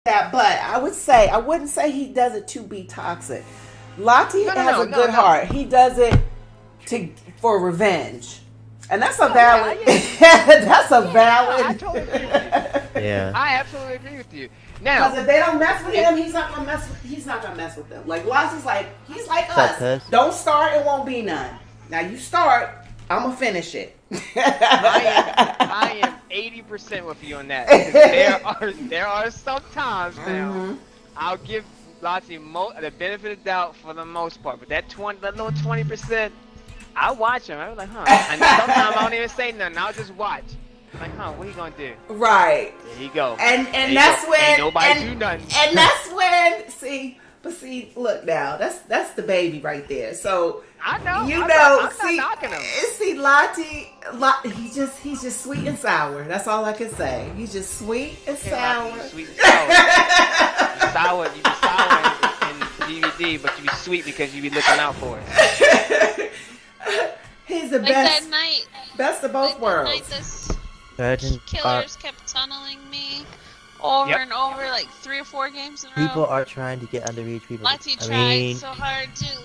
that, but I wouldn't say he does it to be toxic. Lottie has a good heart. He does it for revenge, and that's a valid. That's a valid. I totally agree with you. Yeah. I absolutely agree with you. Now, because if they don't mess with him, he's not gonna mess with them. Like Lottie's he's like us. Don't start, it won't be none. Now you start, I'm gonna finish it. I am 80% with you on that. There are some times now I'll give Lottie the benefit of the doubt for the most part, but that little 20%, I watch him. I was like, huh. And sometimes I don't even say nothing. I'll just watch. I'm like, huh, what are you gonna do? Right. There you go. And that's when ain't nobody do nothing. And that's when see, look now, that's the baby right there. So I know. I'm not knocking him. See, Lottie, he's just sweet and sour. That's all I can say. He's just sweet and sour. Sweet and sour. You be sour in DVD, but you be sweet because you be looking out for it. He's the like best. That night, best of both worlds. That night, killers kept tunneling me over and over, like 3 or 4 games in a row. People are trying to get underage people. Lottie tried so hard too.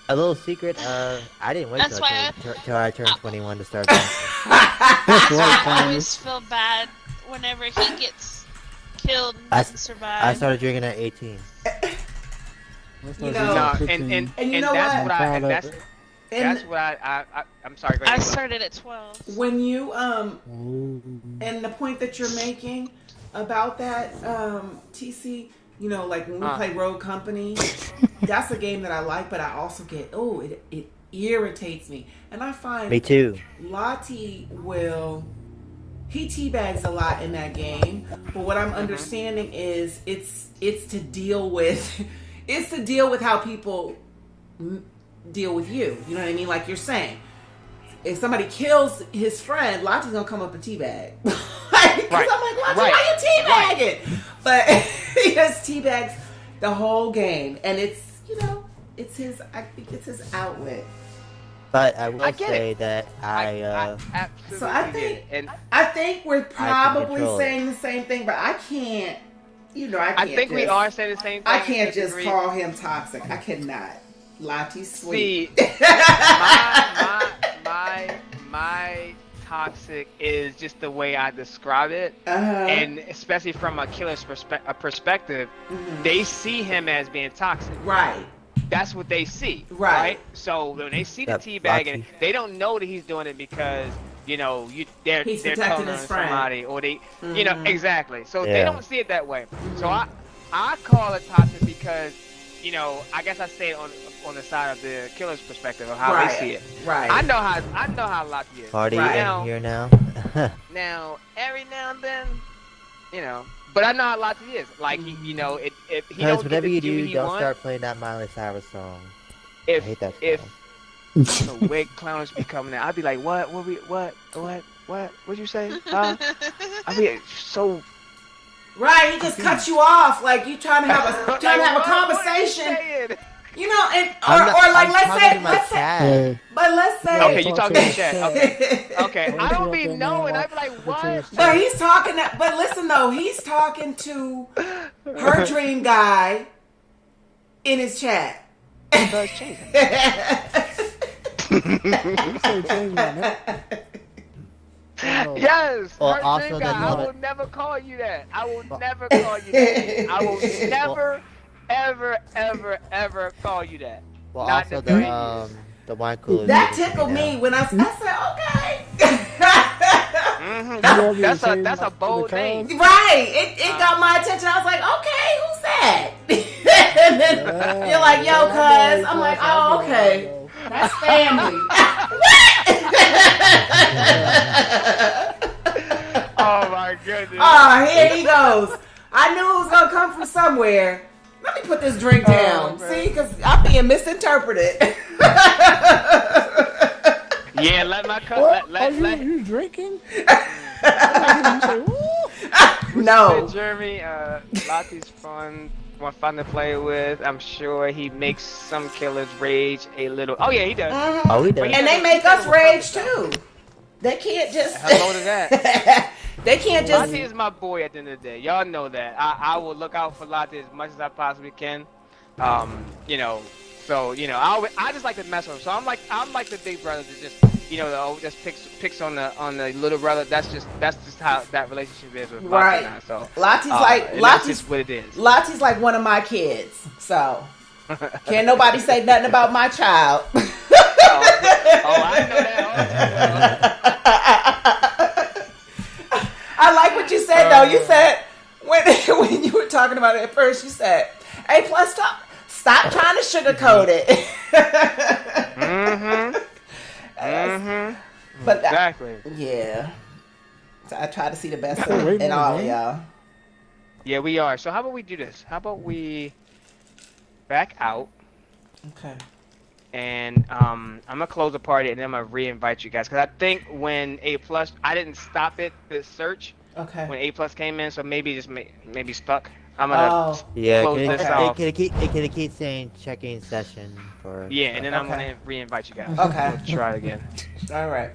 A little secret, I didn't wait till I turned 21 to start dancing. I always feel bad whenever he gets killed and doesn't survive. I started drinking at 18. You know, and you know that's what I'm sorry. I started at 12. When you and the point that you're making about that TC, you know, like when we play Rogue Company, that's a game that I like, but I also get it irritates me, and I find me too. Lottie he teabags a lot in that game, but what I'm understanding is it's to deal with how people deal with you. You know what I mean? Like you're saying, if somebody kills his friend, Lottie's gonna come up and teabag. Right. I'm like, Lottie, why you teabagging? Right. But he just teabags the whole game, and it's his. I think it's his outlet. But I will say that I so I think we're probably saying the same thing, but I can't. I think we are saying the same thing. I can't just call him toxic. I cannot. Lottie's sweet. See, my toxic is just the way I describe it, and especially from a killer's perspective, they see him as being toxic. Right. That's what they see. Right. So when they see the teabagging, they don't know that he's doing it because they're protecting his friend, somebody, or they exactly. So they don't see it that way. So I call it toxic because I guess I say it on the side of the killer's perspective of how they see it. Right. I know how Lottie is. Party in here now. Now every now and then, but I know how Lottie is. Like if he don't whatever you do, don't start playing that Miley Cyrus song. I hate that song. The wig clowns be coming out, I'd be like, what what'd you say? Huh? I'd be so. Right, he just cuts you off like you trying to have a conversation. And let's say. Okay, you talking to chat. Okay. I don't be knowing. I'd be like, what? But he's talking. But listen though, he's talking to her dream guy in his chat. Yes. Well, her also dream guy. I will never call you that. I will never call you that. I will never, ever call you that. Well, not also the wine cooler. That tickled me when I said okay. That's a bold name. Right. It got my attention. I was like, okay, who's that? And then you're like, yo, cuz. I'm like, oh, okay. That's family. Oh my goodness. Oh, here he goes. I knew it was gonna come from somewhere. Let me put this drink down. See, because I'm being misinterpreted. Yeah, let my cup. You drinking? No. Jeremy, Lottie's fun to play with. I'm sure he makes some killers rage a little. Oh yeah, he does. Oh, he does. And they make us rage too. They can't just. Hello to that. They can't just. Latte is my boy at the end of the day. Y'all know that. I will look out for Latte as much as I possibly can. You know, so you know, I just like to mess with him. So I'm like the big brother that just, you know, just picks on the little brother. That's just how that relationship is with Right. Latte now. So Lottie's that's Lottie's just what it is. Lottie's like one of my kids. So can't nobody say nothing about my child. Oh, I know that. I like what you said though. You said when you were talking about it at first, you said, "Hey, plus stop trying to sugarcoat it." But Exactly. yeah. So I try to see the best in all of y'all. Yeah, we are. So how about we do this? How about we back out? Okay. And I'm gonna close the party and then I'm gonna re-invite you guys because I think when A plus, I didn't stop it the search Okay. when A plus came in, so maybe just maybe stuck. I'm gonna Yeah, close can this it, off. can it keep saying checking session for? Yeah, and then I'm Okay. gonna re-invite you guys. Okay. We'll try it again. All right.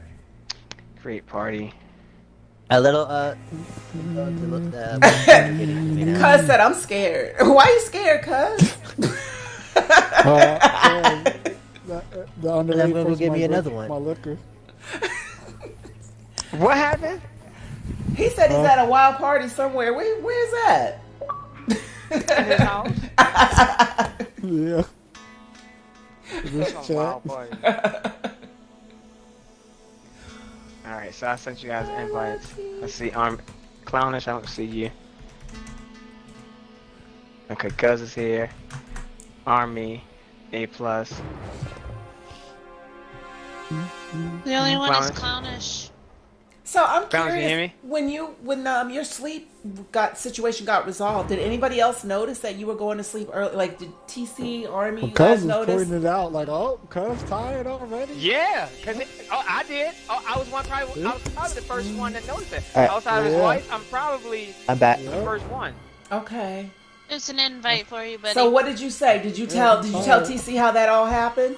Create party. A little to look you know. Cuz said I'm scared. Why you scared, cuz? The underage Then we'll person give might me break another one. My liquor. What happened? He said he's at a wild party somewhere. Where's that? In his house? Yeah. This Some chat. wild party. Alright, so I sent you guys invites. Let's see, Clownish, I don't see you. Okay, Cuz is here. Army, A plus. The only one is Clownish. Clownish. So I'm Bounce, you curious, hear me? when your sleep situation got resolved, did anybody else notice that you were going to sleep early? Like, did TC, Army, Well, you guys Cuz was notice? pointing it out like, oh, Cuz tired already? Yeah, cause I did. I was probably the first one that noticed it. Alright. Outside of his Yeah. wife, I'm probably I'm back. the first one. Okay. It's an invite for you, buddy. So what did you say? Did you tell TC how that all happened?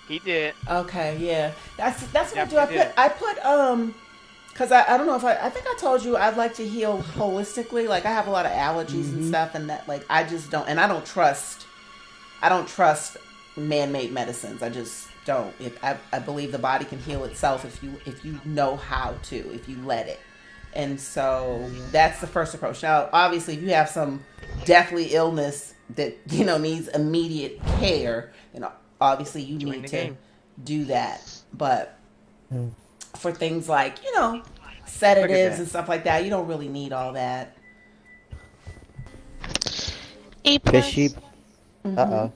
He did. Okay, yeah. That's what Yep, I do. he did. I put because I don't know if I think I told you I'd like to heal holistically. Like I have a lot of allergies and stuff, and that like I just don't, and I don't trust man-made medicines. I just don't. I believe the body can heal itself if you know how to, if you let it. And so that's the first approach. Now, obviously, if you have some deathly illness that needs immediate care, then obviously you Join need the to game. do that. But for things like Look sedatives at and stuff like that, you don't really need all that. A Fish plus. sheep. Uh-oh.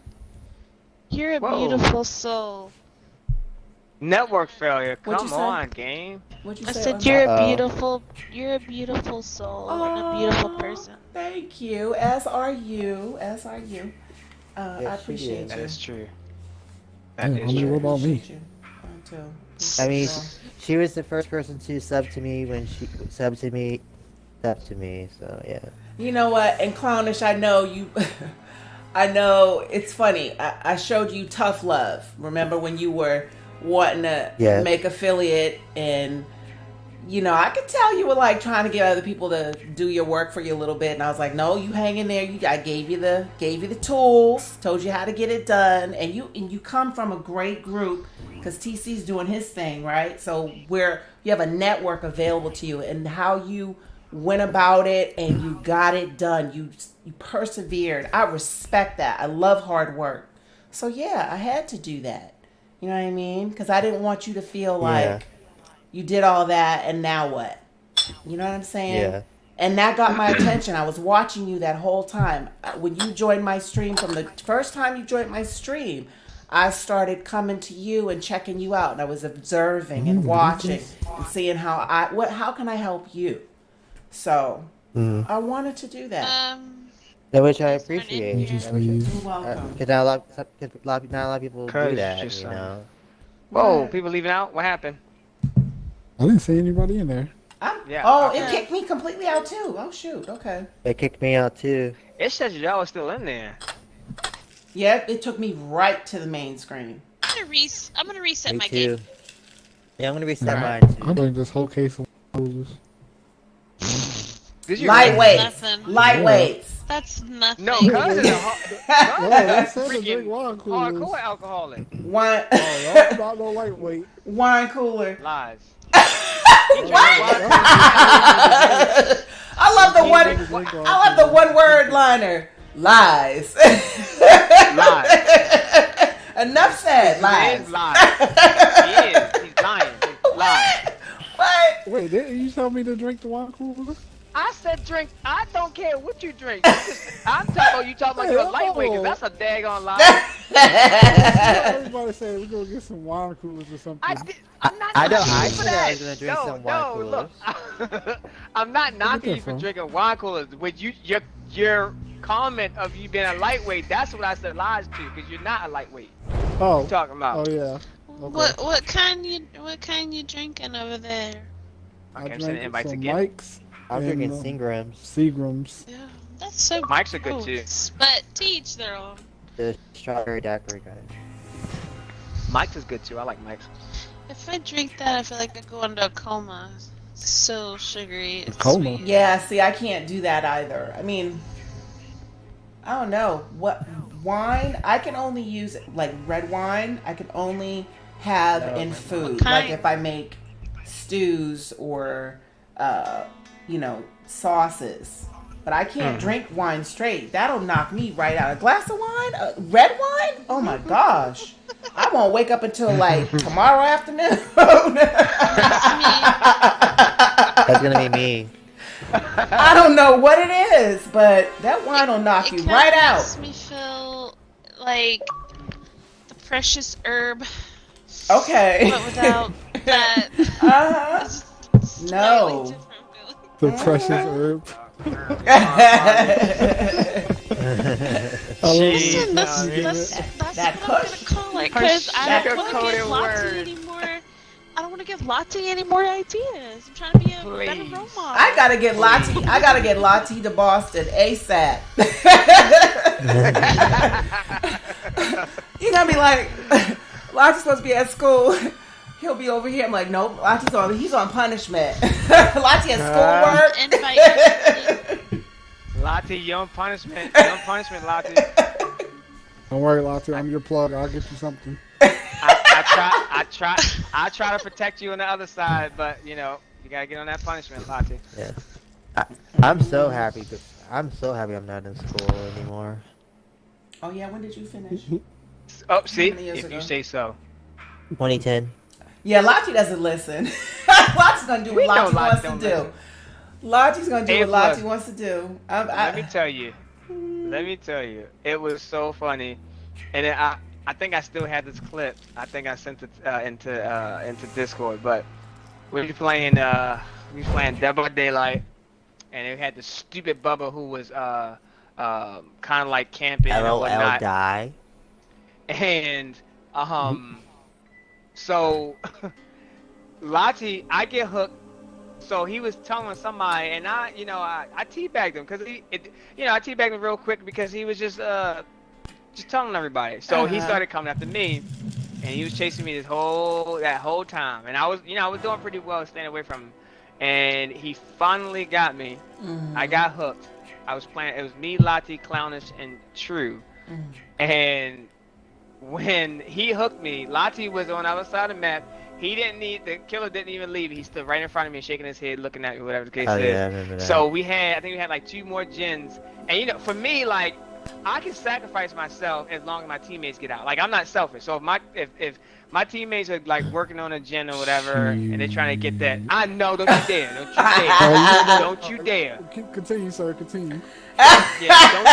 You're a Whoa. beautiful soul. Network failure. What'd you Come say? on, game. What'd you I say? said Armand? you're Uh-oh. you're a beautiful soul and a beautiful person. Thank you. As are you. I Yes, she appreciate is. That you. is true. Yeah, That is I mean, true. what about me? Appreciate you. Mine too. I mean, So- she was the first person to sub to me when she subbed to me. So yeah. You know what? And Clownish, I know you. I know it's funny. I showed you tough love. Remember when you were wanting to Yeah. make affiliate, and I could tell you were like trying to get other people to do your work for you a little bit, and I was like, no, you hang in there. I gave you the tools, told you how to get it done, and you come from a great group because TC's doing his thing, right? So where you have a network available to you, and how you went about it and you got it done. You persevered. I respect that. I love hard work. So yeah, I had to do that. You know what I mean? Because I didn't want you to feel like Yeah. you did all that and now what? You know what I'm saying? Yeah. And that got my attention. I was watching you that whole time. When you joined my stream, from the first time you joined my stream, I started coming to you and checking you out, and I was observing and watching and seeing how can I help you? So I wanted to do that. Which I Just turn appreciate. in here. Just leave. You're welcome. Because not a lot of people Cause do that, just, you know. Whoa, people leaving out? What happened? I didn't see anybody in there. Yeah, Oh, okay. it kicked me completely out too. Oh shoot. Okay. They kicked me out too. It says y'all was still in there. Yep. It took me right to the main screen. I'm gonna reset Me my too. game. Yeah, I'm gonna reset Nah, mine too. I'm doing this whole case of roses. Did you? Lightweights. Nothing. Lightweights. That's nothing. No, cuz is a Oh, they said to freaking drink wine coolers. hardcore alcoholic. Wine. Oh, y'all not no lightweight. Wine cooler. Lies. I love the one. I love the one-word liner. Lies. Lies. Enough said. He Lies. is lying. He is. He's lying. He's lying. What? Wait, didn't you tell me to drink the wine cooler? I said drink. I don't care what you drink. I'm talking about you talking about you're a lightweight, 'cause that's a daggone lie. Everybody said we're gonna get some wine coolers or something. I'm not I know, knocking I you for said I that. was gonna drink some wine Look, I'm not knocking you for from? drinking wine coolers. With your comment of you being a lightweight, that's what I said lies to, because you're not a lightweight. Oh, What you talking about? oh yeah. Okay. What kind you drinking over there? I Okay, I'm sending drank invites some again. Mike's I'm and, drinking Seagrams. Seagrams. Yeah, that's so Mike's are good too. gross. But to each their own. The strawberry daiquiri guys. Mike's is good too. I like Mike's. If I drink that, I feel like I go into a coma. It's so sugary. It's coma? sweet. Yeah. See, I can't do that either. I mean, I don't know what wine. I can only use like red wine. I can only have in food, What kind? like if I make stews or sauces. But I can't drink wine straight. That'll knock me right out. A glass of wine, red wine. Oh my gosh, I won't wake up until like tomorrow afternoon. That's gonna be me. I don't know what it is, but that wine will knock It you kinda right out. makes me feel like the precious herb, Okay. but without that. Uh-huh. It's slightly No. different feeling. The precious herb. Jeez, That's That what I'm push. gonna call it, Her because I don't want to sugar-coated give Lottie word. any more. I don't want to give Lottie any more ideas. I'm trying to be a better Please. role model. I gotta get Lottie to Boston ASAP. You're gonna be like, Lottie's supposed to be at school. He'll be over here. I'm like, nope, he's on punishment. Lottie has schoolwork. Invite Lottie, you're on punishment. You're on punishment, Lottie. Don't worry, Lottie, I'm your plug. I'll get you something. I try to protect you on the other side, but you gotta get on that punishment, Lottie. Yes. I'm so happy. I'm so happy I'm not in school anymore. Oh yeah, when did you finish? Oh, see, many years if ago? you say so. 2010. Yeah, Lottie doesn't listen. Lottie's gonna do We what know Lottie wants Lottie to don't do. listen. Lottie's gonna do Hey, what Lottie look. wants to do. Let me tell you. It was so funny, and then I think I still had this clip. I think I sent it into Discord, but we were playing Dead by Daylight, and they had the stupid Bubba who was kind of like camping and LOL whatnot, die. and so Lottie, I get hooked. So he was telling somebody, and I teabagged him because I teabagged him real quick because he was just telling everybody. So he started coming after me, and he was chasing me that whole time, and I was doing pretty well staying away from him, and he finally got me. I got hooked. I was playing. It was me, Lottie, Clownish, and True, and when he hooked me, Lottie was on the other side of the map. The killer didn't even leave. He stood right in front of me, shaking his head, looking at me, whatever the case Oh is. yeah, I remember that. So I think we had like 2 more gens. And for me, like, I can sacrifice myself as long as my teammates get out. Like, I'm not selfish. So if my teammates are like working on a gen or whatever, and they're trying to get that, I know, don't you dare. Don't you dare. Don't you dare. Continue, sir. Continue. Yeah, don't you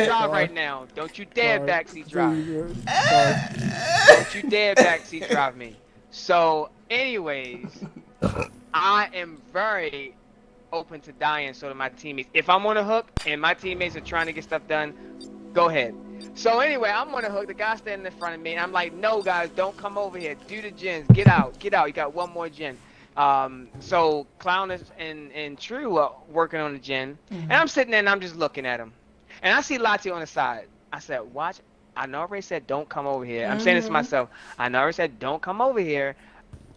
backseat drive right now. Don't you dare Sorry. backseat drive. Continue, sorry. Don't you dare backseat drive me. So, anyways, I am very open to dying so to my teammates. If I'm on a hook and my teammates are trying to get stuff done, go ahead. So anyway, I'm on a hook. The guy's standing in front of me, and I'm like, no, guys, don't come over here. Do the gens. Get out. You got 1 more gen. So Clownish and True are working on the gen, and I'm sitting there and I'm just looking at him, and I see Lottie on the side. I said, watch. I know I already said don't come over here. I'm saying this to myself. I know I already said don't come over here.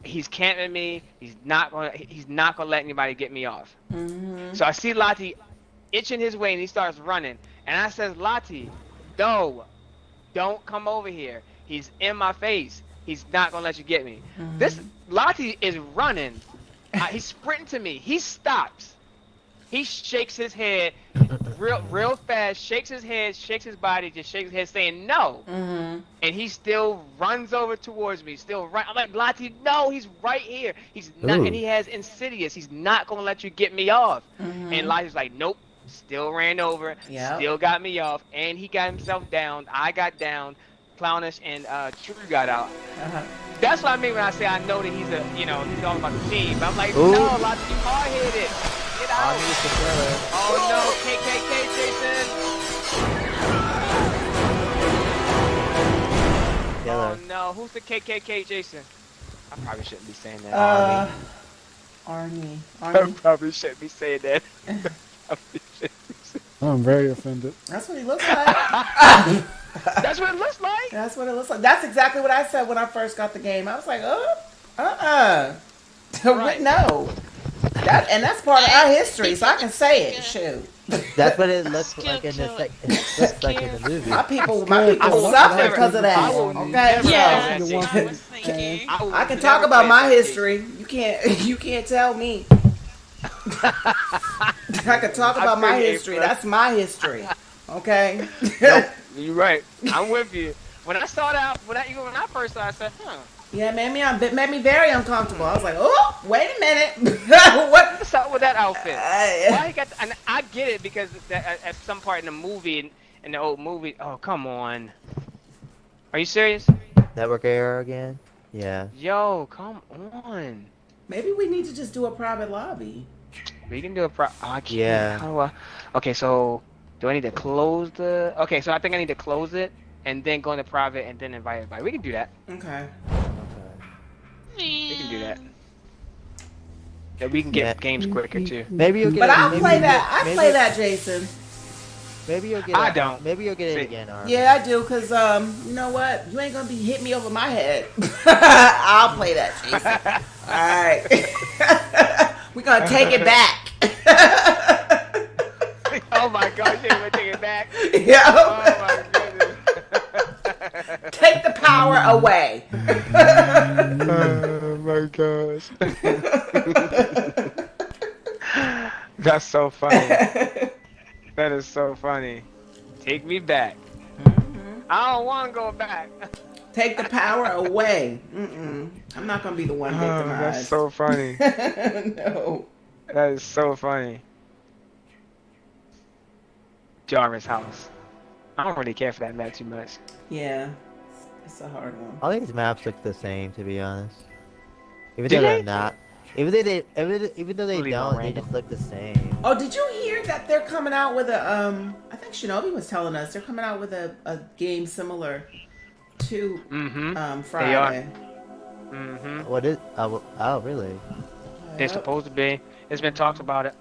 he's camping me. He's not gonna let anybody get me off. So I see Lati itching his way, and he starts running. And I says, Lati, no, don't come over here. He's in my face. He's not gonna let you get me. This Lati is running. He's sprinting to me. He stops. He shakes his head real fast, shakes his head, shakes his body, just shakes his head saying no. And he still runs over towards me, still right. I'm like, Lati, no, he's right here. He's not, and he has Insidious. He's not going to let you get me off. And Lati's like, nope, still ran over, still got me off, and he got himself down. I got down. Clownish and True got out. That's what I mean when I say I know that he's he's all about the team. But I'm like, no, Lati, you hard-headed. Get out. Oh no, KKK Jason. Oh no, who's the KKK Jason? I probably shouldn't be saying that. Arnie. I probably shouldn't be saying that. I'm very offended. That's what he looks like. That's what it looks like. That's what it looks like. That's exactly what I said when I first got the game. I was like, Right. no. That's part of our history, so I can say it. Shoot. That's what it looks like in the movie. My people suffer because of that. I will Okay. never Yeah, have I that was thinking. I can talk about my history. You can't tell me. I can talk about my history. That's my history. Okay. Nope, you're right. I'm with you. When I started out, when I first started, I said, Yeah, it made me very uncomfortable. I was like, oh, wait a minute. What's up with that outfit? Why he got? And I get it because at some part in the movie, in the old movie. Oh, come on. Are you serious? Network error again? Yeah. Yo, come on. Maybe we need to just do a private lobby. We can do a I can't. Yeah. How do I? Okay, so do I need to close the? Okay, so I think I need to close it and then go into private and then invite everybody. We can do that. Okay. We can do that. Yeah, we can get games quicker too. Maybe you'll get. But I'll play that. I play that, Jason. Maybe you'll get. I don't. Maybe you'll get it again, Armin. Yeah, I do, cause you know what? You ain't gonna be hitting me over my head. I'll play that, Jason. All right. We're gonna take it back. Oh my gosh, you're gonna take it back? Yeah. Oh my goodness. Take the power away. Oh my gosh. That's so funny. That is so funny. Take me back. I don't want to go back. Take the power away. I'm not gonna be the one victimized. That's so funny. No. That is so funny. Jarvis house. I don't really care for that map too much. Yeah. It's a hard one. All these maps look the same, to be honest. Even Do though they? they're not. Even though they Leave it don't, they random. just look the same. Oh, did you hear that they're coming out with a I think Shinobi was telling us they're coming out with a game similar to Friday. What is? Oh, really? They're supposed to be. There's been talks about it.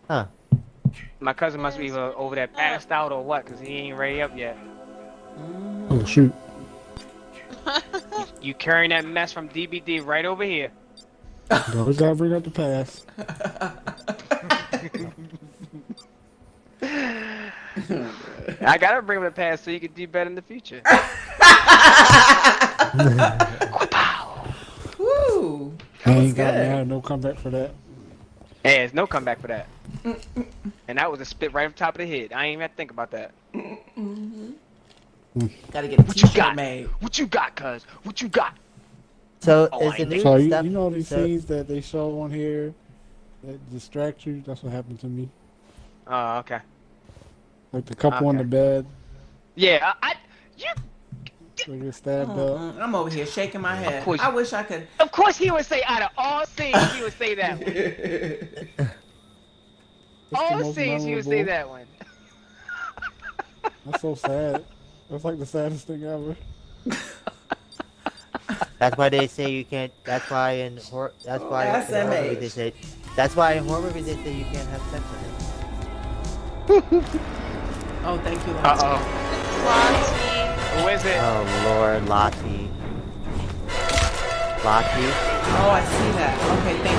Huh. My cousin must be either over there passed out or what, because he ain't ready up yet. Oh shoot. You carrying that mess from DBD right over here. Always gotta bring up the past. I gotta bring him the past so you can do better in the future. Woo! I That was ain't got good. no comeback for that. Hey, there's no comeback for that. And that was a spit right on top of the head. I ain't even have to think about that. Gotta get a What you t-shirt got? made. What you got, cuz? What you got? So Oh, is I the know. new So stuff? you know these so- scenes that they show on here that distract you? That's what happened to me. Oh, okay. Like the couple on Okay. the bed, Yeah, you. they get stabbed up. I'm over here shaking my head. Of course. I wish I could. Of course, he would say out of all scenes, he would say that one. It's the All most scenes, he would say memorable. that one. That's so sad. That's like the saddest thing ever. That's why they say you can't. That's why in horror. That's why in horror SMH. movies they say. That's why in horror movies they say you can't have sex with it. Oh, thank you. Uh oh. Lottie. Who is it? Oh Lord, Lottie. Lottie. Oh, I see that. Okay, thank you.